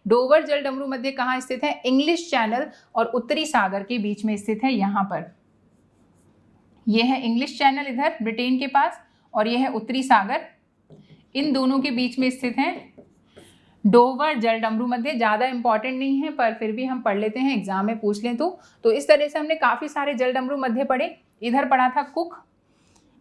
Dover जलडमरू मध्य कहाँ स्थित है? इंग्लिश चैनल और उत्तरी सागर के बीच में स्थित है। यहाँ पर यह है इंग्लिश चैनल इधर ब्रिटेन के पास, और यह है उत्तरी सागर, इन दोनों के बीच में स्थित है डोवर जलडमरू मध्य। ज़्यादा इंपॉर्टेंट नहीं है पर फिर भी हम पढ़ लेते हैं, एग्जाम में पूछ लें तो इस तरह से हमने काफ़ी सारे जलडमरू मध्य पढ़े। इधर पढ़ा था कुक,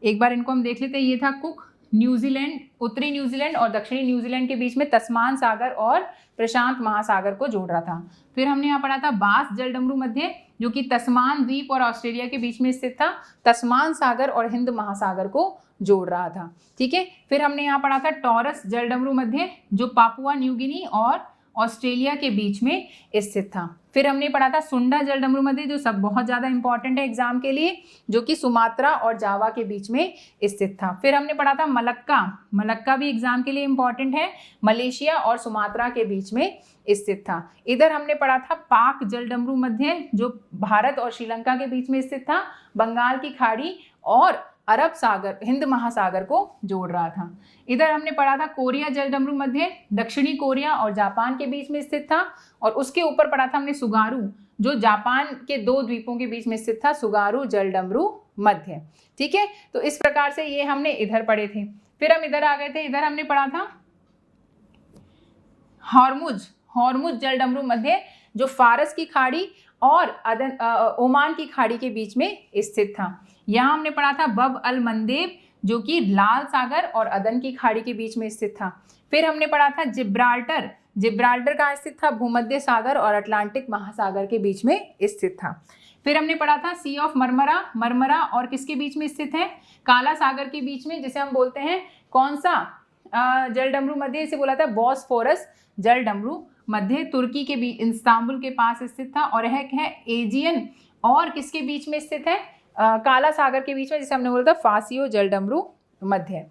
एक बार इनको हम देख लेते हैं। ये था कुक, न्यूजीलैंड, उत्तरी न्यूजीलैंड और दक्षिणी न्यूजीलैंड के बीच में तस्मान सागर और प्रशांत महासागर को जोड़ रहा था। फिर हमने यहाँ पढ़ा था बास जलडमरू मध्य, जो कि तस्मान द्वीप और ऑस्ट्रेलिया के बीच में स्थित था, तस्मान सागर और हिंद महासागर को जोड़ रहा था। ठीक है। फिर हमने यहाँ पढ़ा था टॉरस जलडमरू मध्य, जो पापुआ न्यू गिनी और ऑस्ट्रेलिया के बीच में स्थित था। फिर हमने पढ़ा था सुंडा जलडमरू मध्य, जो सब बहुत ज़्यादा इंपॉर्टेंट है एग्जाम के लिए, जो कि सुमात्रा और जावा के बीच में स्थित था। फिर हमने पढ़ा था मलक्का, मलक्का भी एग्जाम के लिए इंपॉर्टेंट है, मलेशिया और सुमात्रा के बीच में स्थित था। इधर हमने पढ़ा था पाक जलडमरू मध्य, जो भारत और श्रीलंका के बीच में स्थित था, बंगाल की खाड़ी और अरब सागर, हिंद महासागर को जोड़ रहा था। इधर हमने पढ़ा था कोरिया जलडमरू मध्य, दक्षिणी कोरिया और जापान के बीच में स्थित था, और उसके ऊपर पढ़ा था हमने सुगारू, जो जापान के दो द्वीपों के बीच में स्थित था, सुगारू जलडमरू मध्य। ठीक है। तो इस प्रकार से ये हमने इधर पढ़े थे। फिर हम इधर आ गए थे, इधर हमने पढ़ा था हॉर्मुज, हॉर्मुज जलडमरू मध्य, जो फारस की खाड़ी और ओमान की खाड़ी के बीच में स्थित था। यहाँ हमने पढ़ा था बब अल मंदेब, जो कि लाल सागर और अदन की खाड़ी के बीच में स्थित था। फिर हमने पढ़ा था जिब्राल्टर, जिब्राल्टर कहाँ स्थित था? भूमध्य सागर और अटलांटिक महासागर के बीच में स्थित था। फिर हमने पढ़ा था सी ऑफ मरमरा, मरमरा और किसके बीच में स्थित है? काला सागर के बीच में, जिसे हम बोलते हैं कौन सा जलडमरू मध्य? इसे बोला था बॉस्फोरस जलडमरू मध्य, तुर्की के बीच इस्तांबुल के पास स्थित था, और यह है एजियन और किसके बीच में स्थित है? काला सागर के बीच में, जिसे हमने बोला था फासियो जलडमरू मध्य।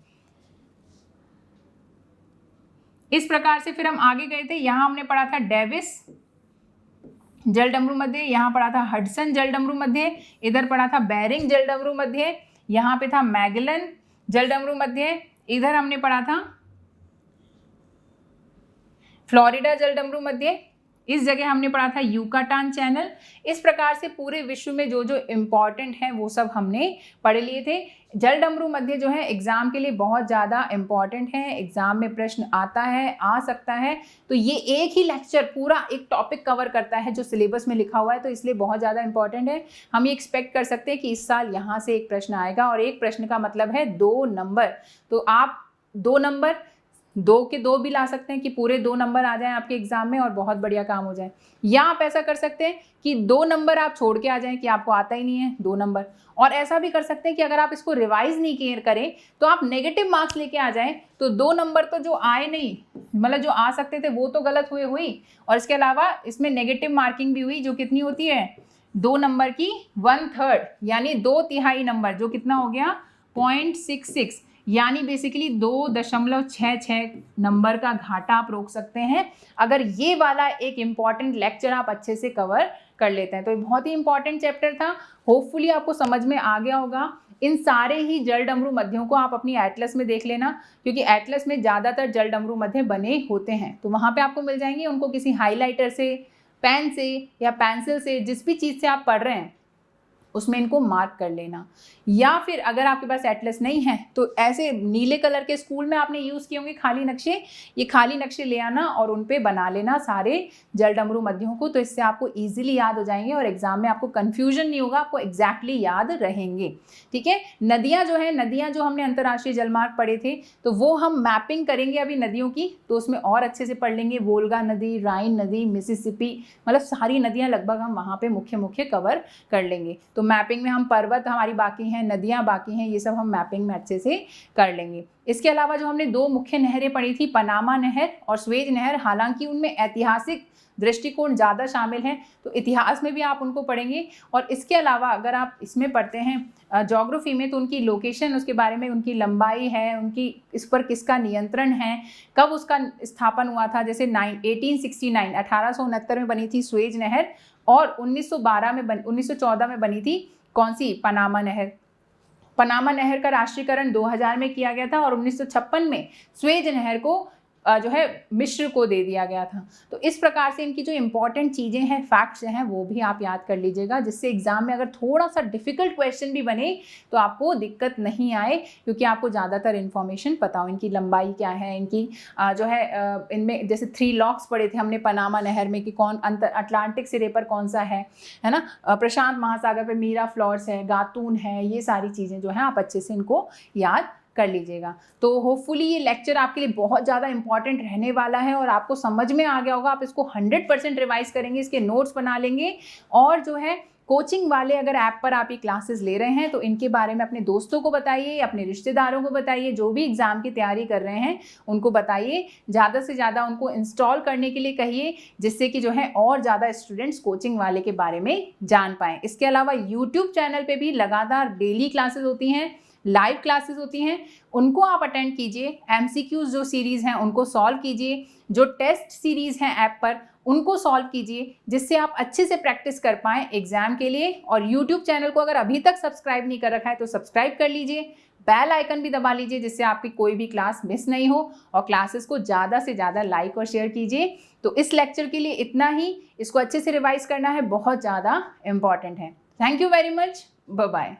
इस प्रकार से फिर हम आगे गए थे। यहाँ हमने पढ़ा था डेविस जलडमरू मध्य, यहाँ पढ़ा था हडसन जलडमरू मध्य, इधर पढ़ा था बेरिंग जलडमरू मध्य, यहाँ पे था मैगलन जलडमरू मध्य, इधर हमने पढ़ा था फ्लोरिडा जलडमरू मध्य, इस जगह हमने पढ़ा था यूकाटान चैनल। इस प्रकार से पूरे विश्व में जो जो इम्पॉर्टेंट है वो सब हमने पढ़ लिए थे। जलडमरू मध्य जो है एग्जाम के लिए बहुत ज़्यादा इम्पॉर्टेंट है, एग्जाम में प्रश्न आता है, आ सकता है। तो ये एक ही लेक्चर पूरा एक टॉपिक कवर करता है जो सिलेबस में लिखा हुआ है, तो इसलिए बहुत ज़्यादा इंपॉर्टेंट है। हम ये एक्सपेक्ट कर सकते हैं कि इस साल यहाँ से एक प्रश्न आएगा, और एक प्रश्न का मतलब है 2 नंबर। तो आप 2 नंबर, 2 के 2 भी ला सकते हैं कि पूरे 2 नंबर आ जाएं आपके एग्जाम में और बहुत बढ़िया काम हो जाए, या आप ऐसा कर सकते हैं कि 2 नंबर आप छोड़ के आ जाएं कि आपको आता ही नहीं है 2 नंबर, और ऐसा भी कर सकते हैं कि अगर आप इसको रिवाइज नहीं क्लियर करें तो आप नेगेटिव मार्क्स लेके आ जाएं, तो 2 नंबर तो जो आए नहीं, मतलब जो आ सकते थे वो तो गलत हुई, और इसके अलावा इसमें नेगेटिव मार्किंग भी हुई, जो कितनी होती है 2 नंबर की 1/3, यानी 2/3 नंबर, जो कितना हो गया 0.66, यानी बेसिकली 2.66 नंबर का घाटा आप रोक सकते हैं अगर ये वाला एक इम्पॉर्टेंट लेक्चर आप अच्छे से कवर कर लेते हैं। तो ये बहुत ही इंपॉर्टेंट चैप्टर था, होपफुली आपको समझ में आ गया होगा। इन सारे ही जलडमरू मध्यों को आप अपनी एटलस में देख लेना, क्योंकि एटलस में ज़्यादातर जलडमरू मध्य बने होते हैं, तो वहाँ पे आपको मिल जाएंगे। उनको किसी हाईलाइटर से, पेन से या पेंसिल से, जिस भी चीज़ से आप पढ़ रहे हैं उसमें इनको मार्क कर लेना। या फिर अगर आपके पास एटलस नहीं है तो ऐसे नीले कलर के स्कूल में आपने यूज़ किए होंगे खाली नक्शे, ये खाली नक्शे ले आना और उन पे बना लेना सारे जलडमरू मध्यों को, तो इससे आपको इजीली याद हो जाएंगे और एग्जाम में आपको कन्फ्यूजन नहीं होगा, आपको एग्जैक्टली याद रहेंगे। ठीक है। नदियाँ जो है, नदियाँ जो हमने अंतर्राष्ट्रीय जलमार्ग पढ़े थे, तो वो हम मैपिंग करेंगे अभी नदियों की, तो उसमें और अच्छे से पढ़ लेंगे। वोल्गा नदी, राइन नदी, मिसिसिपी, मतलब सारी नदियाँ लगभग हम वहाँ पे मुख्य मुख्य कवर कर लेंगे। तो मैपिंग में हम पर्वत हमारी बाकी हैं, नदियाँ बाकी हैं, ये सब हम मैपिंग में अच्छे से कर लेंगे। इसके अलावा जो हमने 2 मुख्य नहरें पढ़ी थी, पनामा नहर और स्वेज नहर, हालांकि उनमें ऐतिहासिक दृष्टिकोण ज़्यादा शामिल हैं, तो इतिहास में भी आप उनको पढ़ेंगे। और इसके अलावा अगर आप इसमें पढ़ते हैं ज्योग्राफी में, तो उनकी लोकेशन, उसके बारे में, उनकी लंबाई है, उनकी इस पर किसका नियंत्रण है, कब उसका स्थापन हुआ था। जैसे 1869 में बनी थी स्वेज नहर, और 1914 में बनी थी कौन सी, पनामा नहर। पनामा नहर का राष्ट्रीयकरण 2000 में किया गया था और 1956 में स्वेज नहर को जो है मिस्र को दे दिया गया था। तो इस प्रकार से इनकी जो इंपॉर्टेंट चीज़ें हैं, फैक्ट्स हैं, वो भी आप याद कर लीजिएगा, जिससे एग्जाम में अगर थोड़ा सा डिफिकल्ट क्वेश्चन भी बने तो आपको दिक्कत नहीं आए, क्योंकि आपको ज़्यादातर इन्फॉर्मेशन पता हो। इनकी लंबाई क्या है, इनकी जो है इनमें जैसे 3 लॉक्स पढ़े थे हमने पनामा नहर में कि कौन अटलांटिक सिरे पर कौन सा है ना, प्रशांत महासागर पर मीरा फ्लॉर्स है, गातून है, ये सारी चीज़ें जो हैं आप अच्छे से इनको याद कर लीजिएगा। तो होपफुली ये लेक्चर आपके लिए बहुत ज़्यादा इंपॉर्टेंट रहने वाला है और आपको समझ में आ गया होगा। आप इसको 100% रिवाइज करेंगे, इसके नोट्स बना लेंगे, और जो है कोचिंग वाले अगर ऐप पर आप ये क्लासेस ले रहे हैं तो इनके बारे में अपने दोस्तों को बताइए, अपने रिश्तेदारों को बताइए, जो भी एग्ज़ाम की तैयारी कर रहे हैं उनको बताइए, ज़्यादा से ज़्यादा उनको इंस्टॉल करने के लिए कहिए, जिससे कि जो है और ज़्यादा स्टूडेंट्स कोचिंग वाले के बारे में जान पाएँ। इसके अलावा यूट्यूब चैनल पर भी लगातार डेली क्लासेस होती हैं, लाइव क्लासेस होती हैं, उनको आप अटेंड कीजिए। एमसीक्यूज जो सीरीज़ हैं उनको सॉल्व कीजिए, जो टेस्ट सीरीज़ हैं ऐप पर उनको सॉल्व कीजिए, जिससे आप अच्छे से प्रैक्टिस कर पाएँ एग्ज़ाम के लिए। और यूट्यूब चैनल को अगर अभी तक सब्सक्राइब नहीं कर रखा है तो सब्सक्राइब कर लीजिए, बेल आइकन भी दबा लीजिए, जिससे आपकी कोई भी क्लास मिस नहीं हो, और क्लासेस को ज़्यादा से ज़्यादा लाइक और शेयर कीजिए। तो इस लेक्चर के लिए इतना ही, इसको अच्छे से रिवाइज करना है, बहुत ज़्यादा इम्पॉर्टेंट है। Thank you very much, bye bye.